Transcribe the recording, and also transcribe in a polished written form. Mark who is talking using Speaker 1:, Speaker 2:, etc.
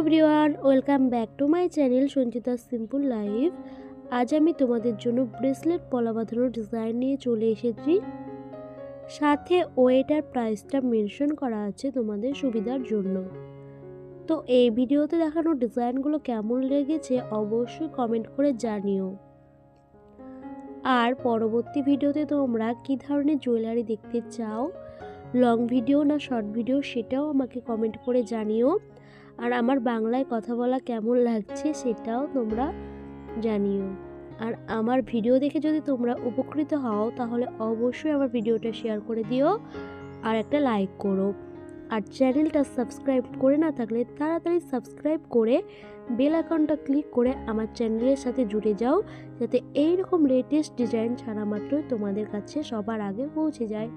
Speaker 1: Everyone, welcome back to my channel Sanchita simple life. আজ আমি তোমাদের জন্য ব্রেসলেট পলা বাঁধানোর ডিজাইন নিয়ে চলে এসেছি। সাথে ওয়েট আর প্রাইসটা মেনশন করা আছে তোমাদের সুবিধার জন্য। তো এই ভিডিওতে দেখানো ডিজাইনগুলো কেমন লেগেছে অবশ্যই কমেন্ট করে জানিও। আর পরবর্তী ভিডিওতে তোমরা কী ধরনের জুয়েলারি দেখতে চাও, লং ভিডিও না শর্ট ভিডিও, সেটাও আমাকে কমেন্ট করে জানিও। আর আমার বাংলায় কথা বলা কেমন লাগছে সেটাও তোমরা জানিও। আর আমার ভিডিও দেখে যদি তোমরা উপকৃত হও তাহলে অবশ্যই আমার ভিডিওটা শেয়ার করে দিও আর একটা লাইক করো। আর চ্যানেলটা সাবস্ক্রাইব করে না থাকলে তাড়াতাড়ি সাবস্ক্রাইব করে বেল আইকনটা ক্লিক করে আমার চ্যানেলের সাথে জুড়ে যাও, যাতে এইরকম লেটেস্ট ডিজাইন ছাড়া মাত্রই তোমাদের কাছে সবার আগে পৌঁছে যায়।